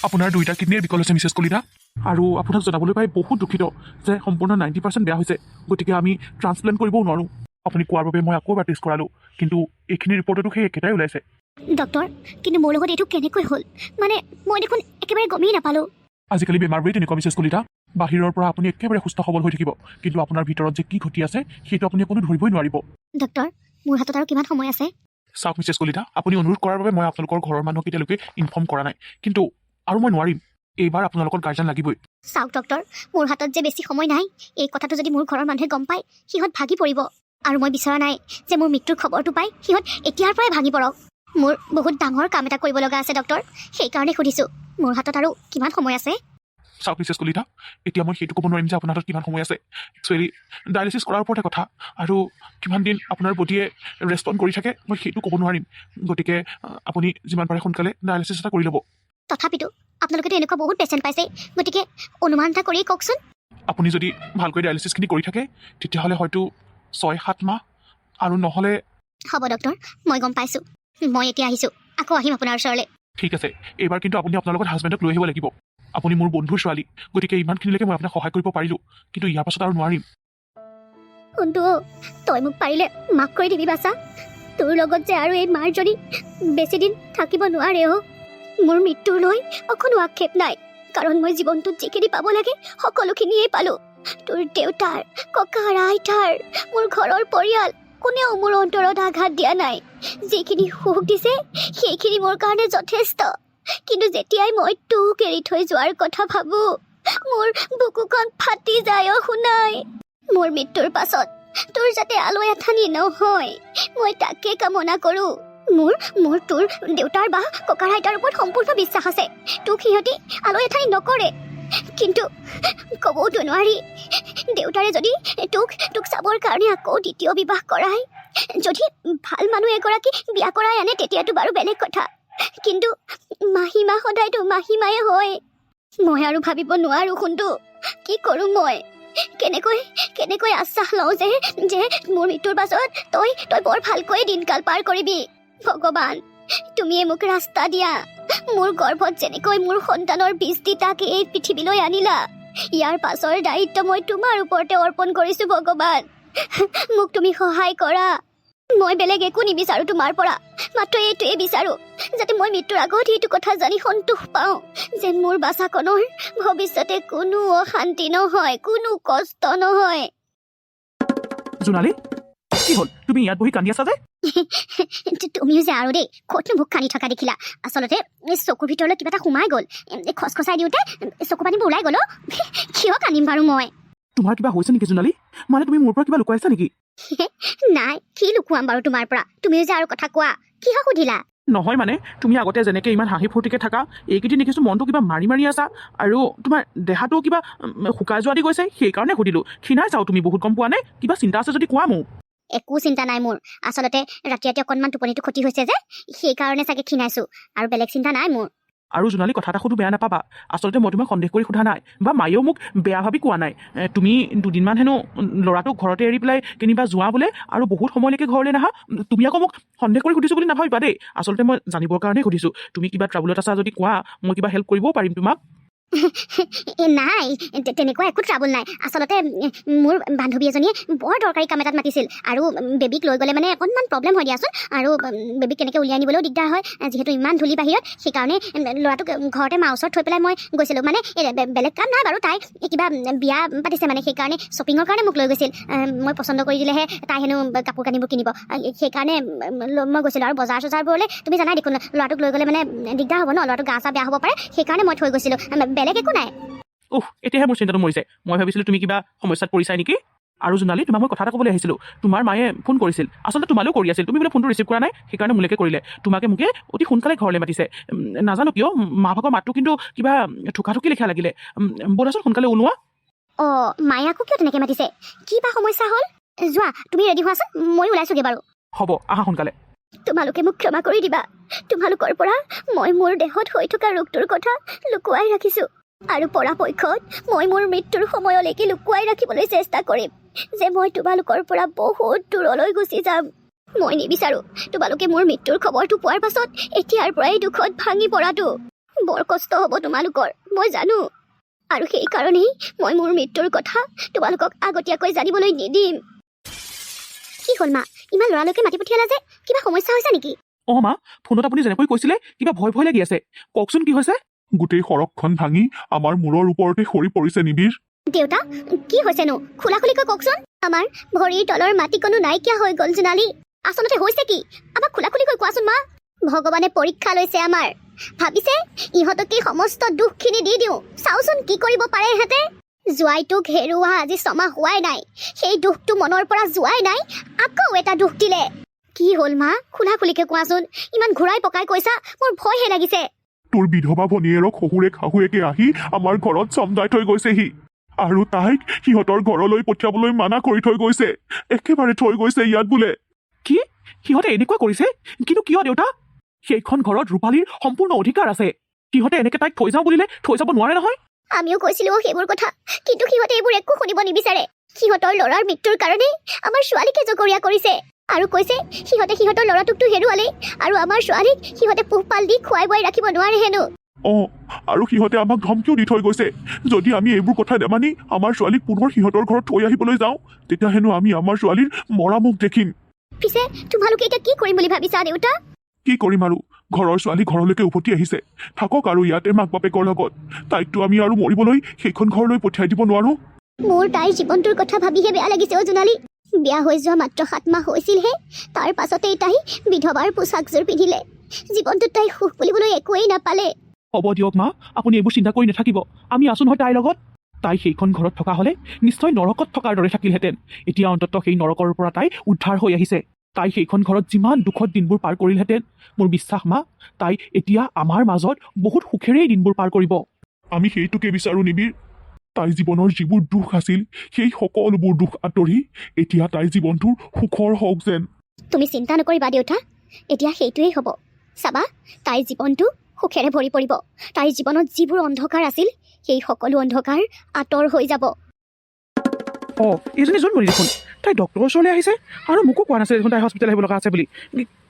আপোনাৰ দুইটা কিডনীৰ বিকল হৈছে মিছেছ কলিতা আৰু আপোনাক জনাবলৈ পাই বহুত দুখিত যে সম্পূৰ্ণ 90% বেয়া হৈছে গতিকে আমি ট্ৰান্সপ্লেণ্ট কৰিবও নোৱাৰোঁ আপুনি কোৱাৰ বাবে মই আকৌ এবাৰ টেষ্ট কৰালোঁ কিন্তু এইখিনি ৰিপৰ্টতো সেই একেটাই ওলাইছে ডক্টৰ কিন্তু মোৰ লগত এইটো কেনেকৈ হ'ল মানে মই দেখোন একেবাৰে গমেই নাপালোঁ আজিকালি বেমাৰবোৰেই তেনেকুৱা মিছেছ কলিতা বাহিৰৰ পৰা আপুনি একেবাৰে সুস্থ সবল হৈ থাকিব কিন্তু আপোনাৰ ভিতৰত যে কি ঘটি আছে সেইটো আপুনি কোনো ধৰিবই নোৱাৰিব ডক্টৰ মোৰ হাতত আৰু কিমান সময় আছে চাওক মিছেছ কলিতা আপুনি অনুৰোধ কৰাৰ বাবে মই আপোনালোকৰ ঘৰৰ মানুহক এতিয়ালৈকে ইনফৰ্ম কৰা নাই কিন্তু আৰু মই নোৱাৰিম এইবাৰ আপোনালোকৰ গাৰ্জেন লাগিবই চাওক ডক্টৰ মোৰ হাতত যে বেছি সময় নাই এই কথাটো যদি মোৰ ঘৰৰ মানুহে গম পায় সিহঁত ভাগি পৰিব আৰু মই বিচৰা নাই যে মোৰ মৃত্যুৰ খবৰটো পাই সিহঁত এতিয়াৰ পৰাই ভাগি পৰক মোৰ বহুত ডাঙৰ কাম এটা কৰিব লগা আছে ডক্টৰ সেইকাৰণে সুধিছোঁ মোৰ হাতত আৰু কিমান সময় আছে চাওক মিছেছ কলিতা এতিয়া মই সেইটো ক'ব নোৱাৰিম যে আপোনাৰ হাতত কিমান সময় আছে একচুৱেলি ডায়েলিচিছ কৰাৰ ওপৰতে কথা আৰু কিমান দিন আপোনাৰ বডিয়ে ৰেছপণ্ড কৰি থাকে মই সেইটো ক'ব নোৱাৰিম গতিকে আপুনি যিমান পাৰে সোনকালে ডায়েলিচিছ এটা কৰি ল'ব তথাপিতো আপোনালোকেতো এনেকুৱা বহুত পেচেণ্ট পাইছে গতিকে অনুমান এটা কৰি কওকচোন আপুনি যদি ভালকৈ ডায়েলিচিছখিনি কৰি থাকে তেতিয়াহ'লে হয়তো 6-7 মাহ আৰু নহ'লে হ'ব ডক্টৰ মই গম পাইছোঁ মই এতিয়া আহিছোঁ আকৌ আহিম আপোনাৰ ওচৰলৈ ঠিক আছে এইবাৰ কিন্তু আপুনি আপোনাৰ লগত হাজবেণ্ডক লৈ আহিব লাগিব আপুনি মোৰ বন্ধুৰ ছোৱালী গতিকে ইমানখিনিলৈকে মই আপোনাক সহায় কৰিব পাৰিলোঁ কিন্তু ইয়াৰ পাছত আৰু নোৱাৰিম কিন্তু তই মোক পাৰিলে মাফ কৰি দিবি বাছা তোৰ লগত যে আৰু এই মাৰজনী বেছি দিন থাকিব নোৱাৰে মোৰ মৃত্যুৰ লৈ অকণো আক্ষেপ নাই কাৰণ মই জীৱনটোত যিখিনি পাব লাগে সকলোখিনিয়েই পালোঁ তোৰ দেউতাৰ ককাৰ আইতাৰ মোৰ ঘৰৰ পৰিয়াল কোনেও মোৰ অন্তৰত আঘাত দিয়া নাই যিখিনি সুখ দিছে সেইখিনি মোৰ কাৰণে যথেষ্ট কিন্তু যেতিয়াই মই তোক এৰি থৈ যোৱাৰ কথা ভাবোঁ মোৰ বুকুখন ফাটি যায় শুনাই মোৰ মৃত্যুৰ পাছত তোৰ যাতে আলৈ আথানি নহয় মই তাকে কামনা কৰোঁ মোৰ তোৰ দেউতাৰ বা ককাৰ আইতাৰ ওপৰত সম্পূৰ্ণ বিশ্বাস আছে তোক সিহঁতি আলৈ আথানি নকৰে কিন্তু ক'বওতো নোৱাৰি দেউতাৰে যদি তোক চাবৰ কাৰণে আকৌ দ্বিতীয় বিবাহ কৰায় যদি ভাল মানুহ এগৰাকী বিয়া কৰাই আনে তেতিয়াতো বাৰু বেলেগ কথা কিন্তু মাহীমা সদায়তো মাহীমায়ে হয় মই আৰু ভাবিব নোৱাৰোঁ শুনটো কি কৰোঁ মই কেনেকৈ আশ্বাস লওঁ যে মোৰ মৃত্যুৰ পাছত তই বৰ ভালকৈ দিনকাল পাৰ কৰিবি ভগৱান তুমিয়ে মোক ৰাস্তা দিয়া মোৰ গৰ্ভত যেনেকৈ মোৰ সন্তানৰ বীজ দি তাক এই পৃথিৱীলৈ আনিলা ইয়াৰ পাছৰ দায়িত্ব মই তোমাৰ ওপৰতে অৰ্পণ কৰিছোঁ ভগৱান মোক তুমি সহায় কৰা মই বেলেগ একো নিবিচাৰোঁ তোমাৰ পৰা মাত্ৰ এইটোৱে বিচাৰোঁ যাতে মই মৃত্যুৰ আগত এইটো কথা জানি সন্তোষ পাওঁ যে মোৰ বাচ্চাকণৰ ভৱিষ্যতে কোনো অশান্তি নহয় কোনো কষ্ট নহয় জোনালী কি হ'ল তুমি ইয়াত বহি কান্দি আছা যে তুমিও যে আৰু দেই ক'তনো ভোক কান্দি থকা দেখিলা আচলতে চকুৰ ভিতৰলৈ কিবা এটা সোমাই গ'ল খচখচাই দিওঁতে চকু পানীবোৰ ওলাই গ'ল কিয় কান্দিম বাৰু মই তোমাৰ কিবা হৈছে নেকি জোনালী মানে তুমি মোৰ পৰা কিবা লুকুৱাইছা নেকি নাই কি লুকুৱাম বাৰু তোমাৰ পৰা তুমিও যে আৰু কথা কোৱা কিয় সুধিলা নহয় মানে তুমি আগতে যেনেকৈ ইমান হাঁহি ফূৰ্তিকৈ থাকা এইকেইদিন দেখিছোঁ মনটো কিবা মাৰি আছা আৰু তোমাৰ দেহাটো কিবা শুকাই যোৱা দি গৈছে সেইকাৰণে সুধিলোঁ ক্ষীণাই চাওঁ তুমি বহুত গম পোৱা নে কিবা চিন্তা আছে যদি কোৱা মোক একো চিন্তা নাই মোৰ আচলতে ৰাতি অকণমান টোপনিটো ক্ষতি হৈছে যে সেইকাৰণে চাগে ক্ষীণাইছোঁ আৰু বেলেগ চিন্তা নাই মোৰ আৰু জোনালী কথা এটা সুধো বেয়া নাপাবা আচলতে মই তোমাক সন্দেহ কৰি সোধা নাই বা মায়েও মোক বেয়া ভাবি কোৱা নাই তুমি দুদিনমান হেনো ল'ৰাটোক ঘৰতে এৰি পেলাই কেনিবা যোৱা বোলে আৰু বহুত সময়লৈকে ঘৰলৈ নাহা তুমি আকৌ মোক সন্দেহ কৰি সুধিছোঁ বুলি নাভাবিবা দেই আচলতে মই জানিবৰ কাৰণে সুধিছোঁ তুমি কিবা ট্ৰাবুলত আছা যদি কোৱা মই কিবা হেল্প কৰিবও পাৰিম তোমাক নাই তেনেকুৱা একো ট্ৰাবল নাই আচলতে মোৰ বান্ধৱী এজনীয়ে বৰ দৰকাৰী কাম এটাত মাতিছিল আৰু বেবীক লৈ গ'লে মানে অকণমান প্ৰব্লেম হয় দিয়াচোন আৰু বেবীক কেনেকৈ উলিয়াই নিবলৈও দিগদাৰ হয় যিহেতু ইমান ধূলি বাহিৰত সেইকাৰণে ল'ৰাটোক ঘৰতে মাৰ ওচৰত থৈ পেলাই মই গৈছিলোঁ মানে বেলেগ কাম নাই বাৰু তাই কিবা বিয়া পাতিছে মানে সেইকাৰণে শ্বপিঙৰ কাৰণে মোক লৈ গৈছিল মই পচন্দ কৰি দিলেহে তাই হেনো কাপোৰ কানিবোৰ কিনিব সেইকাৰণে মই গৈছিলোঁ আৰু বজাৰ চজাৰবোৰলৈ তুমি জানাই দেখোন ল'ৰাটোক লৈ গ'লে মানে দিগদাৰ হ'ব ন ল'ৰাটোক গা চা বেয়া হ'ব পাৰে সেইকাৰণে মই থৈ গৈছিলোঁ বেলেগ একো নাই এতিয়াহে মোৰ চিন্তাটো মৰিছে মই ভাবিছিলোঁ তুমি কিবা সমস্যাত পৰিছাই নেকি আৰু জোনালী তোমাক মই কথা এটা ক'বলৈ আহিছিলোঁ তোমাৰ মায়ে ফোন কৰিছিল আচলতে তোমালৈও কৰি আছিল তুমি বোলে ফোনটো ৰিচিভ কৰা নাই সেইকাৰণে মোলৈকে কৰিলে মোকে অতি সোনকালে ঘৰলৈ মাতিছে নাজানো কিয় মা ভাগৰ মাতটো কিন্তু কিবা ঠুকাঠুকি লেখীয়া লাগিলে ব'লাচোন সোনকালে ওলোৱা মায়ে আকৌ কিয় তেনেকৈ মাতিছে কি বা সমস্যা হ'ল যোৱা তুমি ৰেডি হোৱাচোন মই ওলাইছোগৈ বাৰু হ'ব আহা সোনকালে তোমালোকে মোক ক্ষমা কৰি দিবা তোমালোকৰ পৰা মই মোৰ দেহত হৈ থকা ৰোগটোৰ কথা লুকুৱাই ৰাখিছোঁ আৰু পৰাপক্ষত মই মোৰ মৃত্যুৰ সময়লৈকে লুকুৱাই ৰাখিবলৈ চেষ্টা কৰিম যে মই তোমালোকৰ পৰা বহুত দূৰলৈ গুচি যাম মই নিবিচাৰোঁ তোমালোকে মোৰ মৃত্যুৰ খবৰটো পোৱাৰ পাছত এতিয়াৰ পৰাই দুখত ভাঙি পৰাটো বৰ কষ্ট হ'ব তোমালোকৰ মই জানো আৰু সেইকাৰণেই মই মোৰ মৃত্যুৰ কথা তোমালোকক আগতীয়াকৈ জানিবলৈ নিদিম কি হ'ল মা ইমান ল'ৰালৈকে মাতি পঠিয়ালা যে কিবা সমস্যা হৈছে নেকি অঁ মা ফোনত আপুনি যেনেকৈ কৈছিলে কিবা ভয় ভয় লাগি আছে কওকচোন কি হৈছে গোটেই সৰকখন ভাঙি আমাৰ মূৰৰ ওপৰতে সৰি পৰিছে নিবিৰ দেউতা কি হৈছেনো খোলাখুলিকৈ কওকচোন আমাৰ ভৰিৰ তলৰ মাটিকণো নাইকিয়া হৈ গ'ল জোনালী আচলতে হৈছে কি আমাক খোলাখুলিকৈ কোৱাচোন মা ভগৱানে পৰীক্ষা লৈছে আমাৰ ভাবিছে ইহঁতকে সমস্ত দুখখিনি দি দিওঁ চাওচোন কি কৰিব পাৰে ইহঁতে জোৱাইটোক হেৰুৱা আজি ছমাহ হোৱাই নাই সেই দুখটো মনৰ পৰা যোৱাই নাই আকৌ এটা দুখ দিলে কি হ'ল মা খোলাখুলিকৈ কোৱাচোন ইমান ঘূৰাই পকাই কৈছা মোৰ ভয়হে লাগিছে তোৰ বিধৱা ভনীয়েৰক শাহুৱেকে আহি আমাৰ ঘৰত চমজাই থৈ গৈছেহি আৰু তাইক সিহঁতৰ ঘৰলৈ পঠিয়াবলৈ মানা কৰি থৈ গৈছে একেবাৰে থৈ গৈছে ইয়াত বোলে কি সিহঁতে এনেকুৱা কৰিছে কিন্তু কিয় দেউতা সেইখন ঘৰত ৰূপালীৰ সম্পূৰ্ণ অধিকাৰ আছে সিহঁতে এনেকে তাইক থৈ যাওঁ বুলিলে থৈ যাব নোৱাৰে নহয় আমিও কৈছিলো সেইবোৰ কথা কিন্তু সিহঁতে এইবোৰ একো শুনিব নিবিচাৰে সিহঁতৰ ল'ৰাৰ মৃত্যুৰ কাৰণে আমাৰ ছোৱালীকে জগৰীয়া কৰিছে আৰু কৈছে সিহঁতে সিহঁতৰ ল'ৰাটোকতো হেৰুৱালেই আৰু আমাৰ ছোৱালীক সিহঁতে পোহপাল দি খুৱাই বুৱাই ৰাখিব নোৱাৰে হেনো অঁ আৰু সিহঁতে আমাক ধমকিও দি থৈ গৈছে যদি আমি এইবোৰ কথা নেমানি আমাৰ ছোৱালীক পুনৰ সিহঁতৰ ঘৰত থৈ আহিবলৈ যাওঁ তেতিয়া হেনো আমি আমাৰ ছোৱালীৰ মৰা মুখ দেখিম পিছে তোমালোকে এতিয়া কি কৰিম বুলি ভাবিছা দেউতা কি কৰিম আৰু ঘৰৰ ছোৱালী ঘৰলৈকে উভতি আহিছে থাকক আৰু ইয়াতে মাক বাপেকৰ লগত তাইকতো আমি আৰু মৰিবলৈ সেইখন ঘৰলৈ পঠিয়াই দিব নোৱাৰোঁ মোৰ তাইৰ জীৱনটোৰ কথা ভাবিহে বেয়া লাগিছে অ' জোনালী বিয়া হৈ যোৱা মাত্ৰ 7 মাহ হৈছিলহে তাৰ পাছতেই তাই বিধৱাৰ পোছাকযোৰ পিন্ধিলে জীৱনটোত তাই সুখ বুলিবলৈ একোৱেই নাপালে হ'ব দিয়ক মা আপুনি এইবোৰ চিন্তা কৰি নাথাকিব আমি আছো নহয় তাইৰ লগত তাই সেইখন ঘৰত থকা হ'লে নিশ্চয় নৰকত থকাৰ দৰে থাকিলহেঁতেন এতিয়া অন্ততঃ সেই নৰকৰ পৰা তাই উদ্ধাৰ হৈ আহিছে তাই সেইখন ঘৰত যিমান দুখত দিনবোৰ পাৰ কৰিলহেঁতেন মোৰ বিশ্বাস মা তাই এতিয়া আমাৰ মাজত বহুত সুখেৰেই দিনবোৰ পাৰ কৰিব আমি সেইটোকে বিচাৰোঁ নিবিৰ তাইৰ জীৱনৰ যিবোৰ দুখ আছিল সেই সকলোবোৰ দুখ আঁতৰি এতিয়া তাইৰ জীৱনটোৰ সুখৰ হওক যেন তুমি চিন্তা নকৰিবা দেউতা এতিয়া সেইটোৱেই হ'ব চাবা তাইৰ জীৱনটো সুখেৰে ভৰি পৰিব তাইৰ জীৱনত যিবোৰ অন্ধকাৰ আছিল সেই সকলো অন্ধকাৰ আঁতৰ হৈ যাব অঁ এইজনী জোনমণি দেখোন তাই ডক্টৰৰ ওচৰলৈ আহিছে আৰু মোকো কোৱা নাছিল দেখোন তাই হস্পিটেল আহিব লগা আছে বুলি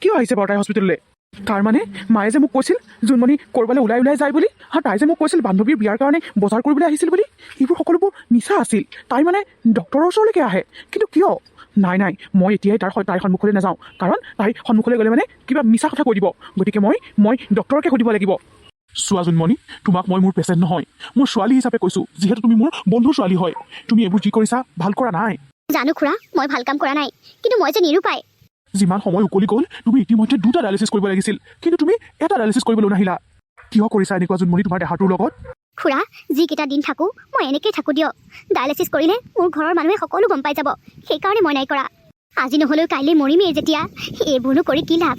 কিয় আহিছে বাৰু তাই হস্পিটেললৈ তাৰমানে মায়ে যে মোক কৈছিল জোনমণি ক'ৰবালৈ ওলাই যায় বুলি আৰু তাই যে মোক কৈছিল বান্ধৱীৰ বিয়াৰ কাৰণে বজাৰ কৰিবলৈ আহিছিল বুলি এইবোৰ সকলোবোৰ মিছা আছিল তাই মানে ডক্টৰৰ ওচৰলৈকে আহে কিন্তু কিয় নাই মই এতিয়াই তাইৰ সন্মুখলৈ নাযাওঁ কাৰণ তাই সন্মুখলৈ গ'লে মানে কিবা মিছা কথা কৈ দিব গতিকে মই ডক্টৰকে সুধিব লাগিব চোৱা জোনমণি তোমাক মই মোৰ পেচেণ্ট নহয় মোৰ ছোৱালী হিচাপে কৈছোঁ যিহেতু তুমি মোৰ বন্ধুৰ ছোৱালী হয় তুমি এইবোৰ যি কৰিছা ভাল কৰা নাই জানো খুৰা মই ভাল কাম কৰা নাই কিন্তু মই যে নিৰূপায় যিমান সময় উকলি গ'ল তুমি ইতিমধ্যে 2টা ডায়েলিচিছ কৰিব লাগিছিল কিন্তু তুমি এটা ডায়েলিচিছ কৰিবলৈ নাহিলা কিয় কৰিছা এনেকুৱা জোনমণি তোমাৰ দেহাটোৰ লগত খুৰা যিকেইটা দিন থাকোঁ মই এনেকেই থাকোঁ দিয়ক ডায়েলিচিছ কৰিলে মোৰ ঘৰৰ মানুহে সকলো গম পাই যাব সেইকাৰণে মই নাই কৰা আজি নহ'লেও কাইলৈ মৰিমেই যেতিয়া এইবোৰনো কৰি কি লাভ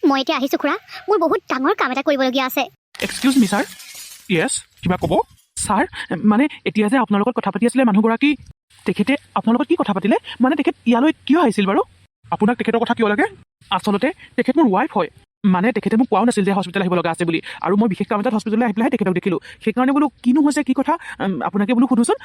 মই এতিয়া আহিছোঁ খুৰা মোৰ বহুত ডাঙৰ কাম এটা কৰিবলগীয়া আছে এক্সকিউজ মি ছাৰ য়েছ কিবা ক'ব ছাৰ মানে এতিয়া যে আপোনাৰ লগত কথা পাতি আছিলে মানুহগৰাকী তেখেতে আপোনাৰ লগত কি কথা পাতিলে মানে তেখেত ইয়ালৈ কিয় আহিছিল বাৰু আপোনাক তেখেতৰ কথা কিয় লাগে আচলতে তেখেত মোৰ ৱাইফ হয় মানে তেখেতে মোক কোৱাও নাছিল যে হস্পিটেল আহিব লগা আছে বুলি আৰু মই বিশেষ কাম এটাত হস্পিটেললৈ আহি পেলাইহে তেখেতক দেখিলোঁ সেইকাৰণে বোলো কিনো হৈছে কি কথা আপোনাকে বোলো সোধোচোন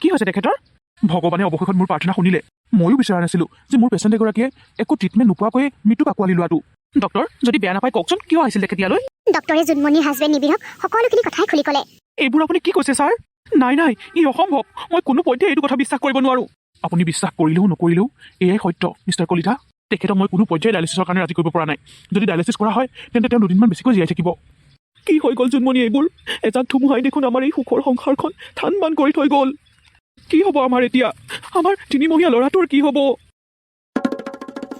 কি হৈছে তেখেতৰ ভগৱানে অৱশেষত মোৰ প্ৰাৰ্থনা শুনিলে ময়ো বিচৰা নাছিলোঁ যে মোৰ পেচেণ্ট এগৰাকীয়ে একো ট্ৰিটমেণ্ট নোপোৱাকৈয়ে মৃত্যুক আঁকোৱালি লোৱাটো ডক্টৰ যদি বেয়া নাপায় কওকচোন কিয় আহিছিল তেখেত ইয়ালৈ ডক্টৰে জোনমণিৰ হাজবেণ্ড নিবিৰক সকলোখিনি কথাই খুলি ক'লে এইবোৰ আপুনি কি কৈছে ছাৰ নাই ই অসম্ভৱ মই কোনোপধ্যে এইটো কথা বিশ্বাস কৰিব নোৱাৰোঁ আপুনি বিশ্বাস কৰিলেও নকৰিলেও এয়াই সত্য মিষ্টাৰ কলিতা তেখেতক মই কোনো পৰ্যায়ে ডায়েলিচিছৰ কাৰণে ৰাজি কৰিব পৰা নাই যদি ডায়েলিচিছ কৰা হয় তেন্তে তেওঁ 2 দিনমান বেছিকৈ জীয়াই থাকিব কি হৈ গ'ল জোনমণি এইবোৰ এজাক ধুমুহাই দেখোন আমাৰ এই সুখৰ সংসাৰখন থান বান কৰি থৈ গ'ল কি হ'ব আমাৰ এতিয়া আমাৰ 3মহীয়া ল'ৰাটোৰ কি হ'ব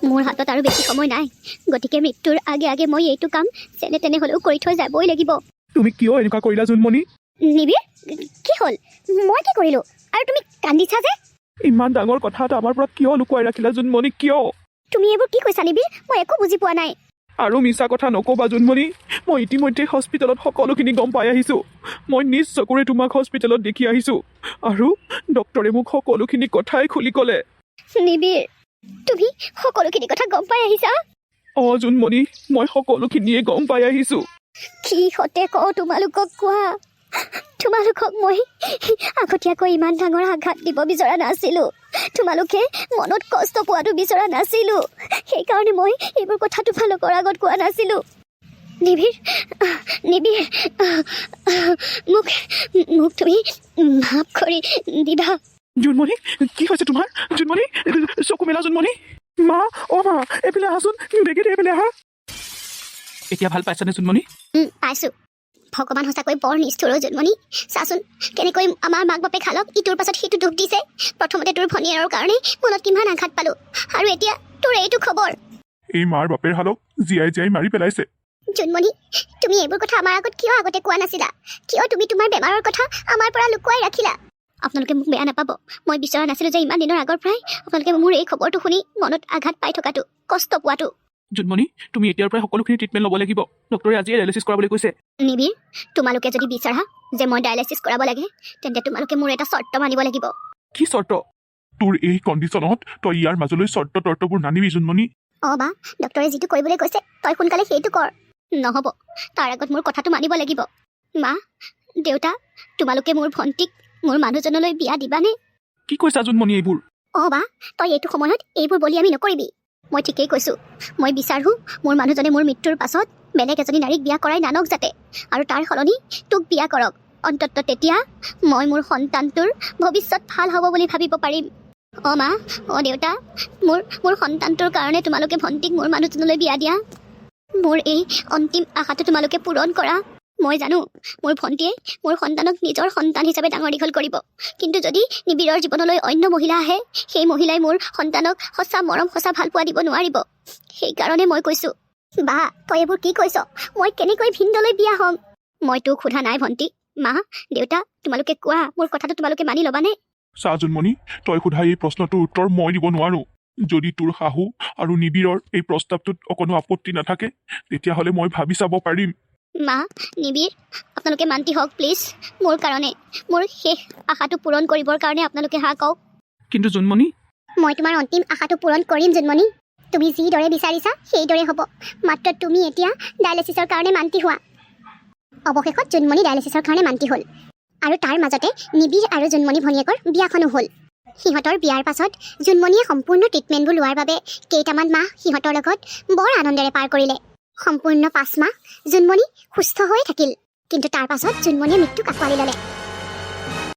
মোৰ হাতত আৰু বেছি সময় নাই গতিকে মৃত্যুৰ আগে মই এইটো কাম যেনে তেনে হ'লেও কৰি থৈ যাবই লাগিব তুমি কিয় এনেকুৱা কৰিলা জোনমণি নিবিৰ কি হ'ল মই কি কৰিলোঁ আৰু তুমি কান্দিছা যে ইমান ডাঙৰ কথা এটা আমাৰ পৰা কিয় লুকুৱাই ৰাখিলা জোনমণি কিয় তুমি এইবোৰ কি কৈছা নিবিৰ মই একো বুজি পোৱা নাই আৰু মিছা কথা নক'বা জোনমণি মই ইতিমধ্যে হস্পিটেলত সকলোখিনি গম পাই আহিছোঁ মই নিজ চকুৰে তোমাক হস্পিটেলত দেখি আহিছোঁ আৰু ডক্টৰে মোক সকলোখিনি কথাই খুলি ক'লে নিবিৰ তুমি সকলোখিনি কথা গম পাই আহিছা অঁ জোনমণি মই সকলোখিনিয়ে গম পাই আহিছোঁ কি হতে কওঁ তোমালোকক কোৱা তোমালোকক মই আগতীয়াকৈ ইমান ডাঙৰ আঘাত দিব বিচৰা নাছিলোঁ তোমালোকে মনত কষ্ট পোৱাটো বিচৰা নাছিলোঁ সেইকাৰণে মই এইবোৰ কথা তোমালোকৰ আগত কোৱা নাছিলোঁ নিবিৰ নিবিৰ মোক মোক তুমি মাফ কৰি দিবা। জোনমণি কি হৈছে তোমাৰ? জোনমণি চকু মেলা জোনমণি। মা অ' মা এইফালে আহাচোন, বেগেতে এইফালে আহা। এতিয়া ভাল পাইছানে জোনমণি? পাইছোঁ। ভগৱান সঁচাকৈ বৰ নিষ্ঠুৰ জোনমণি। চাচোন কেনেকৈ আমাৰ মাক বাপেক খালক ইটোৰ পাছত সিটো দুখ দিছে। প্ৰথমতে তোৰ ভনীয়েৰৰ কাৰণে মনত কিমান আঘাত পালোঁ, আৰু এতিয়া তোৰ এইটো খবৰ। এই মাৰ বাপেৰ হালক জীয়াই জীয়াই মাৰি পেলাইছে। জোনমণি তুমি এইবোৰ কথা আমাৰ আগত কিয় আগতে কোৱা নাছিলা? কিয় তুমি তোমাৰ বেমাৰৰ কথা আমাৰ পৰা লুকুৱাই ৰাখিলা? আপোনালোকে মোক বেয়া নাপাব, মই বিচৰা নাছিলোঁ যে ইমান দিনৰ আগৰ পৰাই আপোনালোকে মোৰ এই খবৰটো শুনি মনত আঘাত পাই থকাটো, কষ্ট পোৱাটো। জোনমণি তুমি এতিয়াৰ পৰাই সকলোখিনি ট্ৰিটমেণ্ট ল'ব লাগিব। ডক্টৰে আজিয়ে ডায়েলিচিছ কৰাবলৈ কৈছে। নিবিৰ তোমালোকে যদি বিচাৰা যে মই ডায়েলিচিছ কৰাব লাগে, তেন্তে তোমালোকে মোৰ এটা চৰ্ত মানিব লাগিব। কি চৰ্ত? তোৰ এই কণ্ডিশ্যনত তই ইয়াৰ মাজলৈ চৰ্ত তৰ্তবোৰ নানিবি জোনমণি। অঁ বা, ডক্টৰে যিটো কৰিবলৈ কৈছে তই সোনকালে সেইটো কৰ। নহ'ব, তাৰ আগত মোৰ কথাটো মানিব লাগিব। মা দেউতা তোমালোকে মোৰ ভণ্টিক মোৰ মানুহজনলৈ বিয়া দিবানে? কি কৈছা জোনমণি এইবোৰ? অঁ বা, তই এইটো সময়ত এইবোৰ বলি আমি নকৰিবি। মই ঠিকেই কৈছোঁ। মই বিচাৰোঁ মোৰ মানুহজনে মোৰ মৃত্যুৰ পাছত বেলেগ এজনী নাৰীক বিয়া কৰাই নানক যাতে, আৰু তাৰ সলনি তোক বিয়া কৰক। অন্ততঃ তেতিয়া মই মোৰ সন্তানটোৰ ভৱিষ্যত ভাল হ'ব বুলি ভাবিব পাৰিম। অঁ মা, অঁ দেউতা, মোৰ সন্তানটোৰ কাৰণে তোমালোকে ভণ্টিক মোৰ মানুহজনলৈ বিয়া দিয়া। মোৰ এই অন্তিম আশাটো তোমালোকে পূৰণ কৰা। মই জানো মোৰ ভণ্টিয়ে মোৰ সন্তানক নিজৰ সন্তান হিচাপে ডাঙৰ দীঘল কৰিব, কিন্তু যদি নিবিৰৰ জীৱনলৈ অন্য মহিলা আহে, সেই মহিলাই মোৰ সন্তানক সঁচা মৰম, সঁচা ভালপোৱা দিব নোৱাৰিব। সেইকাৰণে মই কৈছোঁ। বা তই এইবোৰ কি কৈছ? মই কেনেকৈ ভিনদলৈ বিয়া হ'ম? মই তোক সোধা নাই ভণ্টি। মা দেউতা তোমালোকে কোৱা, মোৰ কথাটো তোমালোকে মানি ল'বানে? চা জোনমণি, তই সোধা এই প্ৰশ্নটোৰ উত্তৰ মই দিব নোৱাৰো। যদি তোৰ শাহু আৰু নিবিৰৰ এই প্ৰস্তাৱটোত অকণো আপত্তি নাথাকে, তেতিয়াহ'লে মই ভাবি চাব পাৰিম। মা নিবিৰ আপোনালোকে মান্তি হওক প্লিজ। মোৰ কাৰণে, মোৰ শেষ আশাটো পূৰণ কৰিবৰ কাৰণে আপোনালোকে হা কওক। কিন্তু জোনমণি মই তোমাৰ অন্তিম আশাটো পূৰণ কৰিম জোনমণি। তুমি যিদৰে বিচাৰিছা সেইদৰে হ'ব। মাত্ৰ তুমি এতিয়া ডায়েলিচিছৰ কাৰণে মান্তি হোৱা। অৱশেষত জোনমণি ডায়েলিচিছৰ কাৰণে মান্তি হ'ল, আৰু তাৰ মাজতে নিবিৰ আৰু জোনমণি ভনীয়েকৰ বিয়াখনো হ'ল। সিহঁতৰ বিয়াৰ পাছত জোনমণিয়ে সম্পূৰ্ণ ট্ৰিটমেণ্টবোৰ লোৱাৰ বাবে কেইটামান মাহ সিহঁতৰ লগত বৰ আনন্দেৰে পাৰ কৰিলে। সম্পূৰ্ণ 5 মাহ জোনমণি সুস্থ হৈ থাকিল, কিন্তু তাৰ পাছত জোনমণিয়ে মৃত্যুক আঁকোৱালি ল'লে।